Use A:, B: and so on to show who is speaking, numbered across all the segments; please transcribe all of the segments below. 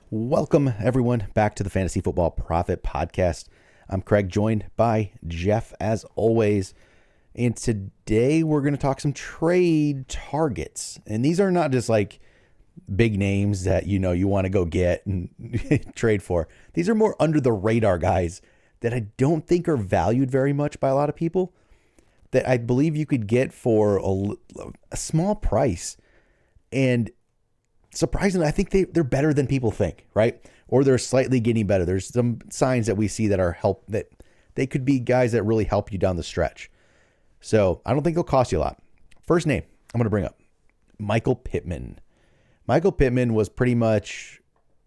A: Welcome, everyone, back to the Fantasy Football Profit Podcast. I'm Craig, joined by Jeff, as always. And today we're going to talk some trade targets. And these are not just like big names that you want to go get and trade for. These are more under the radar guys that I don't think are valued very much by a lot of people, that I believe you could get for a small price. And surprisingly, I think they're better than people think, right? Or they're slightly getting better. There's some signs that we see that that they could be guys that really help you down the stretch. So I don't think they'll cost you a lot. First name I'm going to bring up, Michael Pittman. Michael Pittman was pretty much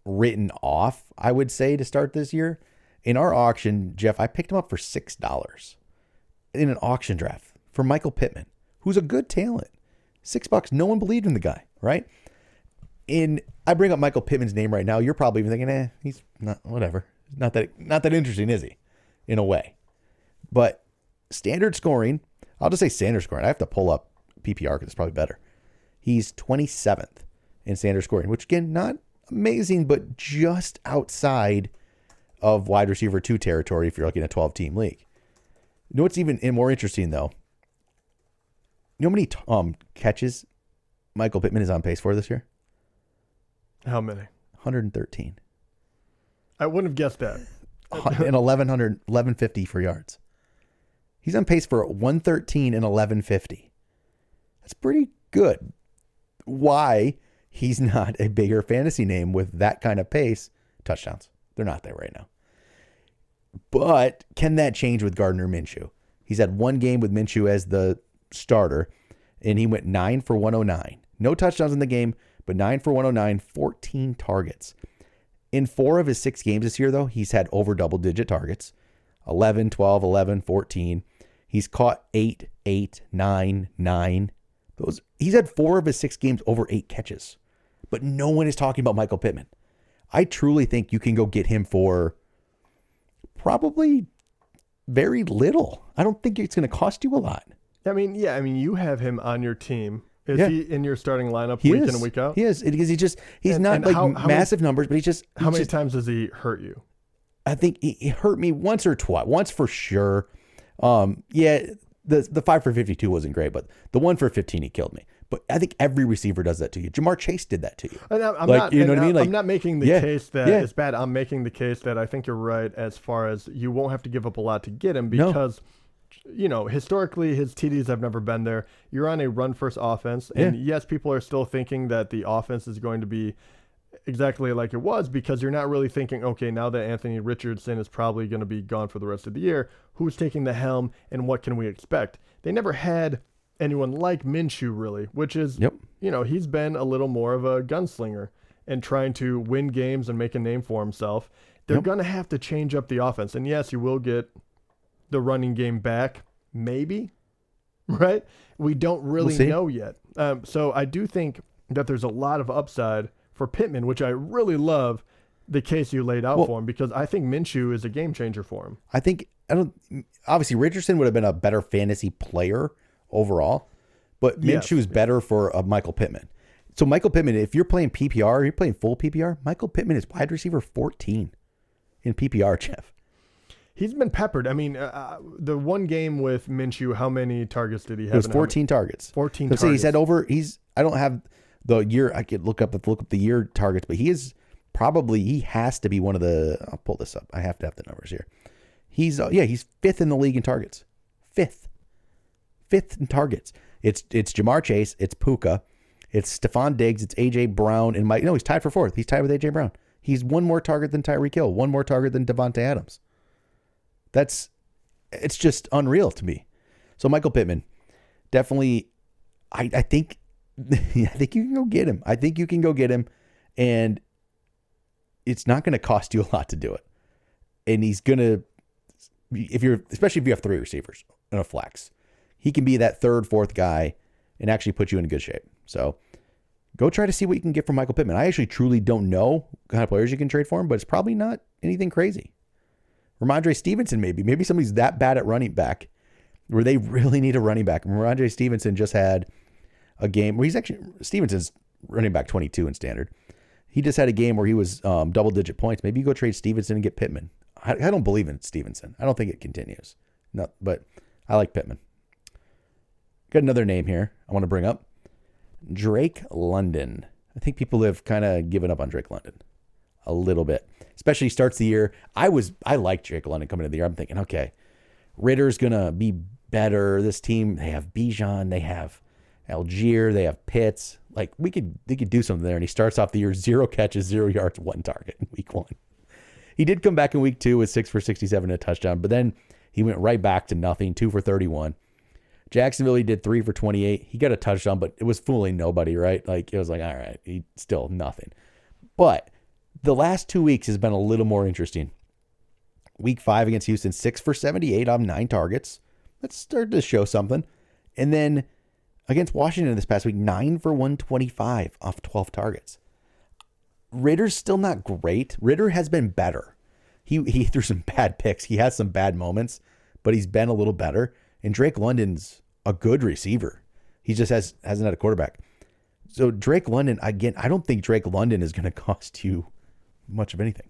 A: written off, I would say, to start this year. In our auction, Jeff, I picked him up for $6 in an auction draft for Michael Pittman, who's a good talent. $6. No one believed in the guy, right? And I bring up Michael Pittman's name right now. You're probably even thinking, he's not, whatever. Not that interesting, is he? In a way. But standard scoring, I'll just say standard scoring. I have to pull up PPR because it's probably better. He's 27th in standard scoring, which again, not amazing, but just outside of wide receiver 2 territory if you're looking at a 12-team league. You know what's even more interesting, though? You know how many catches Michael Pittman is on pace for this year?
B: How many?
A: 113.
B: I wouldn't have guessed that.
A: And 1150 for yards. He's on pace for 113 and 1150. That's pretty good. Why he's not a bigger fantasy name with that kind of pace? Touchdowns. They're not there right now. But can that change with Gardner Minshew? He's had one game with Minshew as the starter, and he went 9 for 109. No touchdowns in the game, but 9 for 109, 14 targets. In 4 of his 6 games this year, though, he's had over double-digit targets. 11, 12, 11, 14. He's caught 8, 8, 9, 9. He's had 4 of his 6 games over 8 catches. But no one is talking about Michael Pittman. I truly think you can go get him for probably very little. I don't think it's going to cost you a lot.
B: I mean, you have him on your team. Is he in your starting lineup week in and week out?
A: He is, because he's not massive numbers, but
B: how many times does he hurt you?
A: I think he hurt me once or twice. Once for sure. The 5 for 52 wasn't great, but the 1 for 15, he killed me. But I think every receiver does that to you. Jamar Chase did that to you.
B: I'm not making the case that it's bad. I'm making the case that I think you're right as far as you won't have to give up a lot to get him because, historically his TDs have never been there. You're on a run-first offense. And yes, people are still thinking that the offense is going to be exactly like it was because you're not really thinking, okay, now that Anthony Richardson is probably going to be gone for the rest of the year, who's taking the helm and what can we expect? They never had anyone like Minshew, really, which is, he's been a little more of a gunslinger and trying to win games and make a name for himself. They're going to have to change up the offense. And yes, you will get the running game back, maybe, right? We don't really know yet. So I do think that there's a lot of upside for Pittman, which I really love the case you laid out for him because I think Minshew is a game changer for him.
A: Obviously Richardson would have been a better fantasy player overall, but Minshew is better for Michael Pittman. So Michael Pittman, if you're playing PPR, you're playing full PPR, Michael Pittman is wide receiver 14 in PPR, Jeff.
B: He's been peppered. I mean, the one game with Minshew, how many targets did he have?
A: It was 14 targets.
B: 14 targets.
A: So he's had I don't have the year. I could look up the year targets, but he has to be one of the, I'll pull this up. I have to have the numbers here. He's 5th in the league in targets. 5th in targets. It's Jamar Chase. It's Puka. It's Stephon Diggs. It's AJ Brown. And he's tied for 4th. He's tied with AJ Brown. He's one more target than Tyreek Hill. One more target than Devontae Adams. It's just unreal to me. So Michael Pittman, definitely, I think you can go get him. I think you can go get him, and it's not going to cost you a lot to do it. And he's going to, especially if you have 3 receivers and a flex, he can be that 3rd, 4th guy and actually put you in good shape. So go try to see what you can get from Michael Pittman. I actually truly don't know what kind of players you can trade for him, but it's probably not anything crazy. Ramondre Stevenson, maybe somebody's that bad at running back where they really need a running back. Ramondre Stevenson just had a game where Stevenson's running back 22 in standard. He just had a game where he was double-digit points. Maybe you go trade Stevenson and get Pittman. I don't believe in Stevenson. I don't think it continues. No, but I like Pittman. Got another name here I want to bring up. Drake London. I think people have kind of given up on Drake London a little bit, especially starts the year. I liked Drake London coming into the year. I'm thinking, okay, Ritter's going to be better. This team, they have Bijan, they have Algier, they have Pitts. Like they could do something there. And he starts off the year 0 catches, 0 yards, 1 target in week 1. He did come back in week 2 with 6 for 67 and a touchdown, but then he went right back to nothing, 2 for 31. Jacksonville, he did 3 for 28. He got a touchdown, but it was fooling nobody, right? Like, it was like, all right, he still nothing. But the last 2 weeks has been a little more interesting. Week 5 against Houston, 6 for 78 on 9 targets. Let's start to show something. And then against Washington this past week, 9 for 125 off 12 targets. Ritter's still not great. Ritter has been better. He threw some bad picks. He has some bad moments, but he's been a little better. And Drake London's a good receiver. He just hasn't had a quarterback. So Drake London, again, I don't think Drake London is going to cost you much of anything.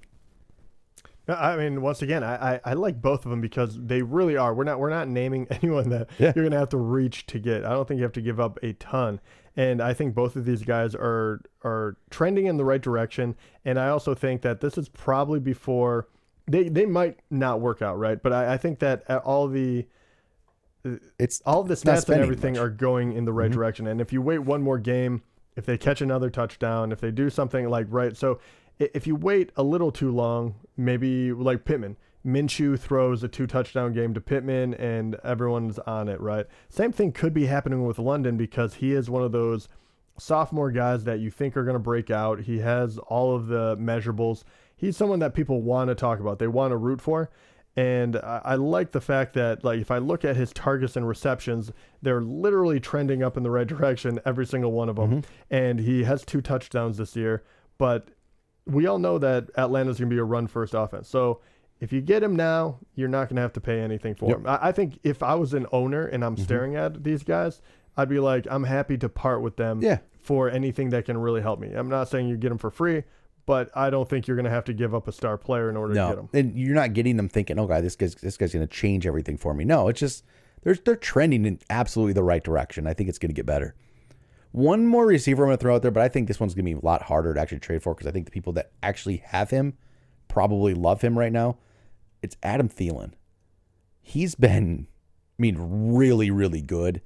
B: I mean, once again, I like both of them because they really are. We're not naming anyone that you're going to have to reach to get. I don't think you have to give up a ton. And I think both of these guys are trending in the right direction. And I also think that this is probably before they might not work out, right? But I think that all of the stats and everything are going in the right direction. And if you wait one more game, if they catch another touchdown, if they do something like so if you wait a little too long, maybe like Pittman, Minshew throws a 2-touchdown game to Pittman and everyone's on it, right? Same thing could be happening with London because he is one of those sophomore guys that you think are going to break out. He has all of the measurables. He's someone that people want to talk about. They want to root for. And I like the fact that, like, if I look at his targets and receptions, they're literally trending up in the right direction, every single one of them. And he has 2 touchdowns this year. But we all know that Atlanta's going to be a run-first offense. So if you get him now, you're not going to have to pay anything for him. I think if I was an owner and I'm staring at these guys, I'd be like, I'm happy to part with them for anything that can really help me. I'm not saying you get them for free, but I don't think you're going to have to give up a star player in order to get them.
A: And you're not getting them thinking, oh, God, this guy's going to change everything for me. No, it's just they're trending in absolutely the right direction. I think it's going to get better. One more receiver I'm going to throw out there, but I think this one's going to be a lot harder to actually trade for because I think the people that actually have him probably love him right now. It's Adam Thielen. He's been, really, really good,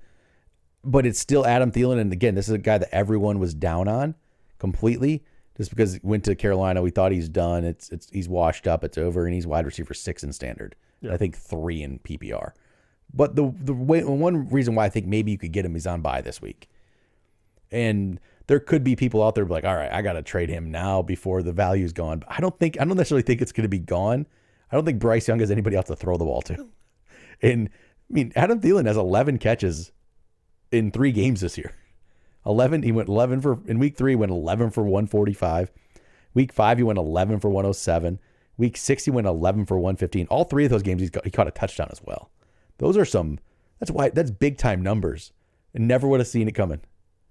A: but it's still Adam Thielen. And again, this is a guy that everyone was down on completely just because he went to Carolina. We thought he's done. He's washed up. It's over, and he's wide receiver 6 in standard. Yeah. I think 3 in PPR. But the one reason why I think maybe you could get him is on bye this week. And there could be people out there like, all right, I got to trade him now before the value's gone. But I don't necessarily think it's going to be gone. I don't think Bryce Young has anybody else to throw the ball to. And Adam Thielen has 11 catches in 3 games this year. 11. He went 11 in week 3. He went 11 for 145. Week 5 he went 11 for 107. Week 6 he went 11 for 115. All 3 of those games he caught a touchdown as well. Those are that's big time numbers. And never would have seen it coming.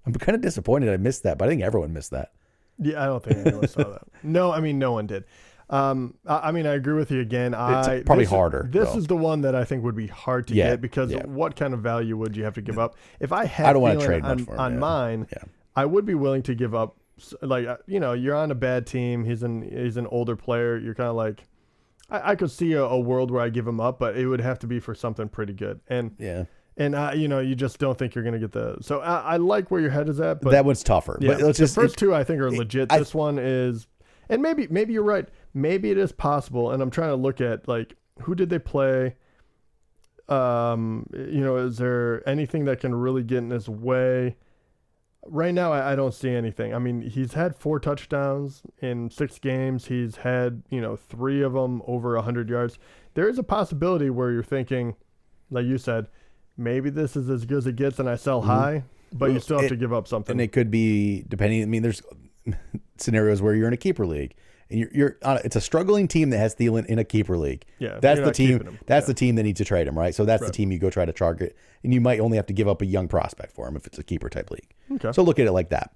A: I'm kind of disappointed I missed that, but I think everyone missed that.
B: Yeah, I don't think anyone saw that. No, no one did. I agree with you again.
A: It's probably harder.
B: This is the one that I think would be hard to get because what kind of value would you have to give up? If I don't want to trade much for him, on mine, I would be willing to give up. Like, you're on a bad team. He's an older player. You're kind of like, I could see a world where I give him up, but it would have to be for something pretty good. And you just don't think you're going to get the. So I like where your head is at, but
A: that one's tougher.
B: Yeah, but the first 2 I think are legit. This one is, and maybe you're right. Maybe it is possible. And I'm trying to look at like who did they play. Is there anything that can really get in his way? Right now, I don't see anything. He's had 4 touchdowns in 6 games. He's had 3 of them over 100 yards. There is a possibility where you're thinking, like you said, maybe this is as good as it gets and I sell high, but you still have to give up something.
A: And it could be depending. There's scenarios where you're in a keeper league and you're on it's a struggling team that has Thielen in a keeper league. Yeah. That's the team. That's the team that needs to trade him, right? So that's the team you go try to target, and you might only have to give up a young prospect for him if it's a keeper type league. Okay. So look at it like that.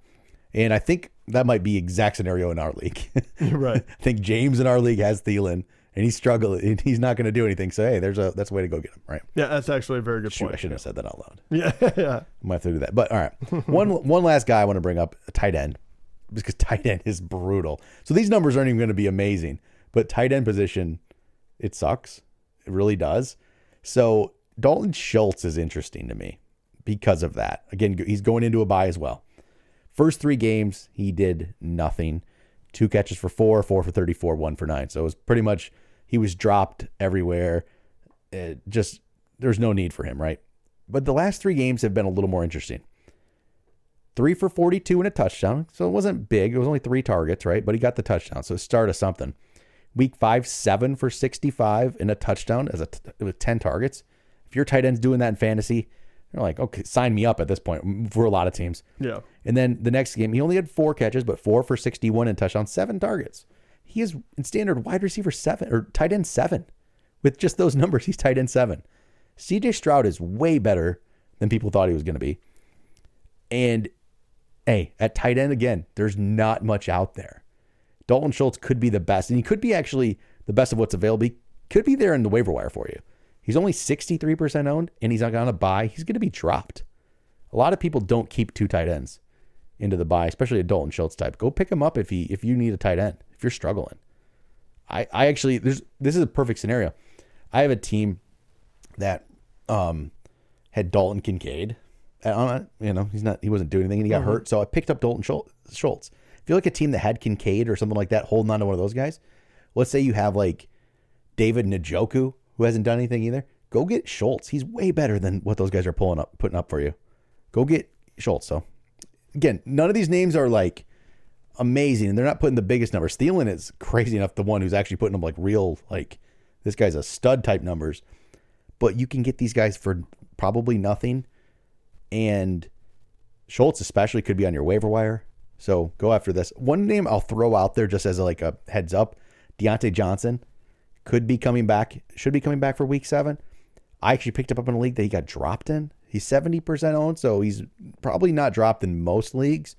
A: And I think that might be exact scenario in our league.
B: Right.
A: I think James in our league has Thielen, and he's struggling, and he's not going to do anything. So, hey, that's a way to go get him, right?
B: Yeah, that's actually a very good point.
A: I shouldn't have said that out loud.
B: Yeah.
A: I might have to do that. But, all right. One last guy I want to bring up, a tight end, because tight end is brutal. So, these numbers aren't even going to be amazing. But tight end position, it sucks. It really does. So, Dalton Schultz is interesting to me because of that. Again, he's going into a bye as well. First 3 games, he did nothing. 2 catches for 4 for 34, 1 for 9. So it was pretty much, he was dropped everywhere. There's no need for him, right? But the last 3 games have been a little more interesting. 3 for 42 and a touchdown. So it wasn't big. It was only 3 targets, right? But he got the touchdown. So start of something. Week 5, 7 for 65 and a touchdown with 10 targets. If your tight end's doing that in fantasy, you're like, okay, sign me up at this point for a lot of teams.
B: Yeah.
A: And then the next game, he only had 4 catches, but 4 for 61 and touchdown, 7 targets. He is in standard wide receiver 7 or tight end 7. With just those numbers, he's tight end 7. CJ Stroud is way better than people thought he was going to be. And hey, at tight end again, there's not much out there. Dalton Schultz could be the best, and he could be actually the best of what's available. He could be there in the waiver wire for you. He's only 63% owned, and he's not going to buy. He's going to be dropped. A lot of people don't keep 2 tight ends into the buy, especially a Dalton Schultz type. Go pick him up if you need a tight end, if you're struggling. I actually, this is a perfect scenario. I have a team that had Dalton Kincaid. He wasn't doing anything, and he got hurt. So I picked up Dalton Schultz. If you're like a team that had Kincaid or something like that, holding on to one of those guys, let's say you have like David Njoku, who hasn't done anything either, go get Schultz. He's way better than what those guys are putting up for you. Go get Schultz. So again, none of these names are like amazing, and they're not putting the biggest numbers. Thielen is crazy enough, the one who's actually putting them like real, like this guy's a stud type numbers. But you can get these guys for probably nothing, and Schultz especially could be on your waiver wire. So go after this. One name I'll throw out there just as like a heads up, Deontay Johnson. Should be coming back for week 7. I actually picked up in a league that he got dropped in. He's 70% owned, so he's probably not dropped in most leagues.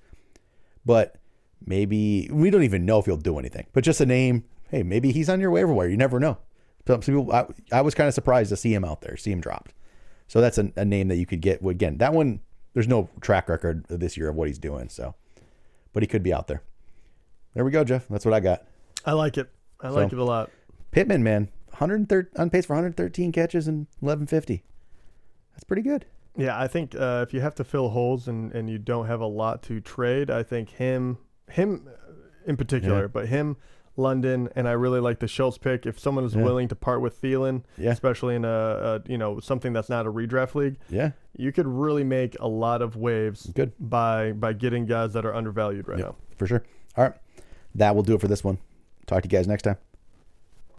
A: But maybe, we don't even know if he'll do anything. But just a name, hey, maybe he's on your waiver wire. You never know. Some people, I was kind of surprised to see him out there, see him dropped. So that's a name that you could get. Again, that one, there's no track record this year of what he's doing. So, but he could be out there. There we go, Jeff. That's what I got.
B: I like it. I like it a lot.
A: Pittman, man, on pace for 113 catches and 1150. That's pretty good.
B: Yeah, I think if you have to fill holes and you don't have a lot to trade, I think him in particular, but him, London, and I really like the Schultz pick. If someone is willing to part with Thielen, especially in a something that's not a redraft league, you could really make a lot of waves by getting guys that are undervalued right now.
A: For sure. All right, that will do it for this one. Talk to you guys next time.